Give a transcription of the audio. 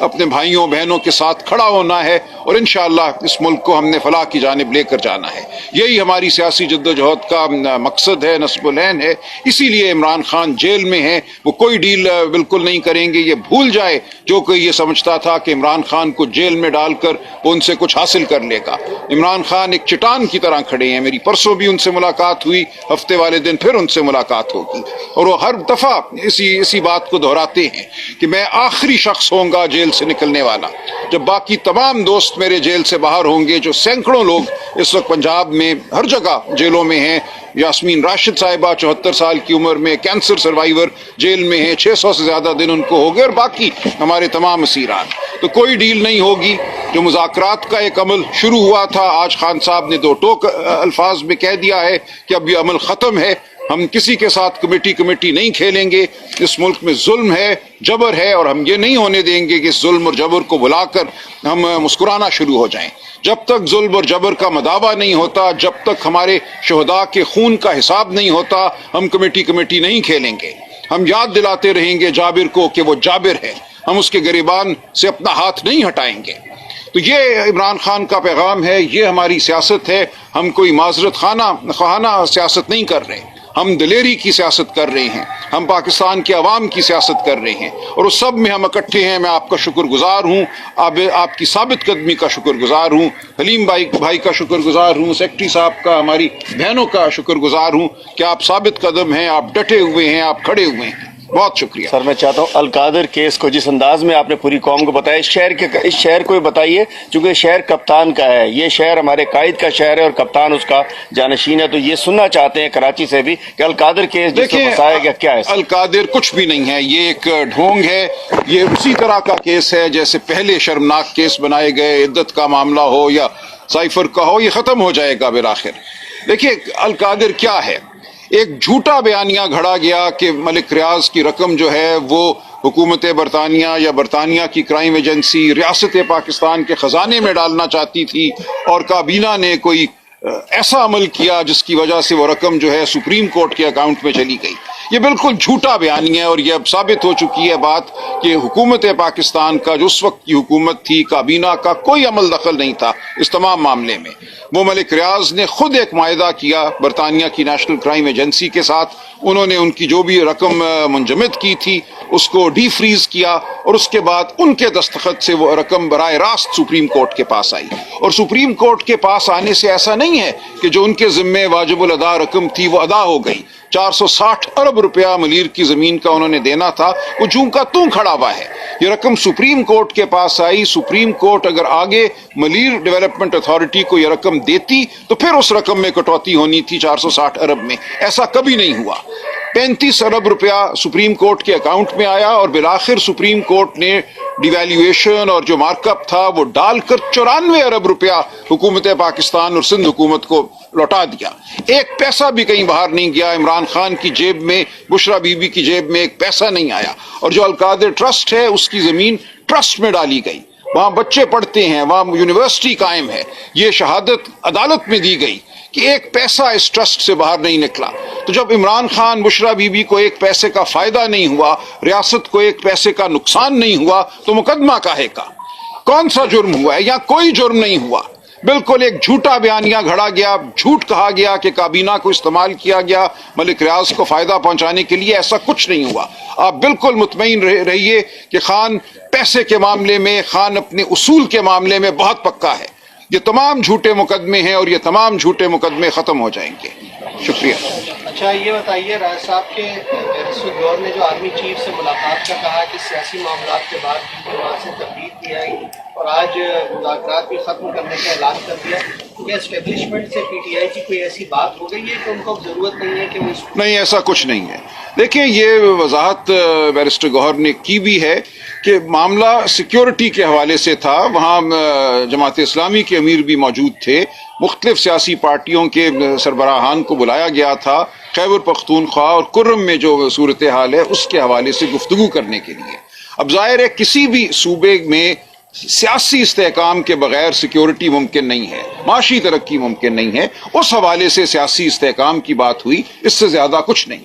اپنے بھائیوں بہنوں کے ساتھ کھڑا ہونا ہے اور انشاءاللہ اس ملک کو ہم نے فلاح کی جانب لے کر جانا ہے. یہی ہماری سیاسی جدوجہد کا مقصد ہے، نصب العین ہے. اسی لیے عمران خان جیل میں ہیں. وہ کوئی ڈیل بالکل نہیں کریں گے. یہ بھول جائے جو کوئی یہ سمجھتا تھا کہ عمران خان کو جیل میں ڈال کر وہ ان سے کچھ حاصل کر لے گا. عمران خان ایک چٹان کی طرح کھڑے ہیں. میری پرسوں بھی ان سے ملاقات ہوئی، ہفتے والے دن پھر ان سے ملاقات ہوگی، اور وہ ہر دفعہ اسی بات کو دہراتے ہیں کہ میں آخری شخص ہوں گا جیل سے نکلنے والا. جب باقی تمام دوست میرے جیل سے باہر ہوں گے، جو سینکڑوں لوگ اس وقت پنجاب میں ہر جگہ جیلوں میں ہیں. یاسمین راشد صاحبہ 74 سال کی عمر میں کینسر سروائیور جیل میں ہیں، 600 سے زیادہ دن ان کو ہو گئے، اور باقی ہمارے تمام اسیران. تو کوئی ڈیل نہیں ہوگی. جو مذاکرات کا ایک عمل شروع ہوا تھا، آج خان صاحب نے 2 ٹوک الفاظ میں کہہ دیا ہے کہ اب یہ عمل ختم ہے. ہم کسی کے ساتھ کمیٹی نہیں کھیلیں گے. اس ملک میں ظلم ہے، جبر ہے، اور ہم یہ نہیں ہونے دیں گے کہ اس ظلم اور جبر کو بلا کر ہم مسکرانا شروع ہو جائیں. جب تک ظلم اور جبر کا مداوع نہیں ہوتا، جب تک ہمارے شہداء کے خون کا حساب نہیں ہوتا، ہم کمیٹی نہیں کھیلیں گے. ہم یاد دلاتے رہیں گے جابر کو کہ وہ جابر ہے. ہم اس کے گریبان سے اپنا ہاتھ نہیں ہٹائیں گے. تو یہ عمران خان کا پیغام ہے، یہ ہماری سیاست ہے. ہم کوئی معذرت خواہانہ سیاست نہیں کر رہے، ہم دلیری کی سیاست کر رہے ہیں. ہم پاکستان کے عوام کی سیاست کر رہے ہیں، اور اس سب میں ہم اکٹھے ہیں. میں آپ کا شکر گزار ہوں، آپ کی ثابت قدمی کا شکر گزار ہوں، حلیم بھائی کا شکر گزار ہوں، سیکٹری صاحب کا، ہماری بہنوں کا شکر گزار ہوں کہ آپ ثابت قدم ہیں، آپ ڈٹے ہوئے ہیں، آپ کھڑے ہوئے ہیں. بہت شکریہ. سر میں چاہتا ہوں القادر کیس کو جس انداز میں آپ نے پوری قوم کو بتایا، اس شہر کو بھی بتائیے، چونکہ شہر کپتان کا ہے، یہ شہر ہمارے قائد کا شہر ہے اور کپتان اس کا جانشین ہے. تو یہ سننا چاہتے ہیں کراچی سے بھی کہ القادر کیس جس کو پھنسایا گیا کیا ہے؟ القادر کچھ بھی نہیں ہے، یہ ایک ڈھونگ ہے. یہ اسی طرح کا کیس ہے جیسے پہلے شرمناک کیس بنائے گئے، عدت کا معاملہ ہو یا سائفر کا ہو، یہ ختم ہو جائے گا بالآخر. دیکھیے القادر کیا ہے، ایک جھوٹا بیانیہ گھڑا گیا کہ ملک ریاض کی رقم جو ہے وہ حکومت برطانیہ یا برطانیہ کی کرائم ایجنسی ریاست پاکستان کے خزانے میں ڈالنا چاہتی تھی، اور کابینہ نے کوئی ایسا عمل کیا جس کی وجہ سے وہ رقم جو ہے سپریم کورٹ کے اکاؤنٹ میں چلی گئی. یہ بالکل جھوٹا بیانیہ ہے، اور یہ اب ثابت ہو چکی ہے بات کہ حکومت پاکستان کا جو اس وقت کی حکومت تھی، کابینہ کا کوئی عمل دخل نہیں تھا اس تمام معاملے میں. وہ ملک ریاض نے خود ایک معاہدہ کیا برطانیہ کی نیشنل کرائم ایجنسی کے ساتھ. انہوں نے ان کی جو بھی رقم منجمد کی تھی اس کو ڈی فریز کیا، اور اس کے بعد ان کے دستخط سے وہ رقم براہ راست سپریم کورٹ کے پاس آئی. اور سپریم کورٹ کے پاس آنے سے ایسا نہیں ہے کہ جو ان کے ذمے واجب الادا رقم تھی وہ ادا ہو گئی. 460 ارب روپیہ ملیر کی زمین کا انہوں نے دینا تھا، وہ جوں کا توں کھڑا ہوا ہے. یہ رقم سپریم کورٹ کے پاس آئی. سپریم کورٹ اگر آگے ملیر ڈیولپمنٹ اتھارٹی کو یہ رقم دیتی تو پھر اس رقم میں کٹوتی ہونی تھی 460 ارب میں. ایسا کبھی نہیں ہوا. 35 ارب روپیہ سپریم کورٹ کے اکاؤنٹ میں آیا، اور بالآخر سپریم کورٹ نے ڈیویلیویشن اور جو مارک اپ تھا وہ ڈال کر 94 ارب روپیہ حکومت پاکستان اور سندھ حکومت کو لوٹا دیا. ایک پیسہ بھی کہیں باہر نہیں گیا. عمران خان کی جیب میں، بشرا بی بی کی جیب میں ایک پیسہ نہیں آیا. اور جو القادر ٹرسٹ ہے اس کی زمین ٹرسٹ میں ڈالی گئی، وہاں بچے پڑھتے ہیں، وہاں یونیورسٹی قائم ہے. یہ شہادت عدالت میں دی گئی کہ ایک پیسہ اس ٹرسٹ سے باہر نہیں نکلا. تو جب عمران خان، بشرا بی بی کو ایک پیسے کا فائدہ نہیں ہوا، ریاست کو ایک پیسے کا نقصان نہیں ہوا، تو مقدمہ کاہے کا؟ کون سا جرم ہوا ہے؟ یا کوئی جرم نہیں ہوا. بالکل ایک جھوٹا بیانیہ گھڑا گیا، جھوٹ کہا گیا کہ کابینہ کو استعمال کیا گیا ملک ریاض کو فائدہ پہنچانے کے لیے. ایسا کچھ نہیں ہوا. آپ بالکل مطمئن رہیے کہ خان پیسے کے معاملے میں، خان اپنے اصول کے معاملے میں بہت پکا ہے. یہ تمام جھوٹے مقدمے ہیں اور یہ تمام جھوٹے مقدمے ختم ہو جائیں گے. شکریہ. اچھا یہ بتائیے، راج صاحب کے بیرسٹر گور نے جو آرمی چیف سے ملاقات کا کہا کہ سیاسی معاملات کے بعد وہاں سے تبدیل کی آئی، اور آج مذاکرات بھی ختم کرنے کا اعلان کر دیا. کیا اسٹیبلشمنٹ سے پی ٹی آئی کی کوئی ایسی بات ہو گئی ہے کہ ان کو ضرورت نہیں ہے کہ وہ نہیں، ایسا کچھ نہیں ہے. دیکھیں یہ وضاحت بیرسٹر گوہر نے کی بھی ہے کہ معاملہ سیکیورٹی کے حوالے سے تھا. وہاں جماعت اسلامی کے امیر بھی موجود تھے، مختلف سیاسی پارٹیوں کے سربراہان کو بلایا گیا تھا خیبر پختونخوا اور کرم میں جو صورتحال ہے اس کے حوالے سے گفتگو کرنے کے لیے. اب ظاہر ہے کسی بھی صوبے میں سیاسی استحکام کے بغیر سیکیورٹی ممکن نہیں ہے، معاشی ترقی ممکن نہیں ہے. اس حوالے سے سیاسی استحکام کی بات ہوئی، اس سے زیادہ کچھ نہیں.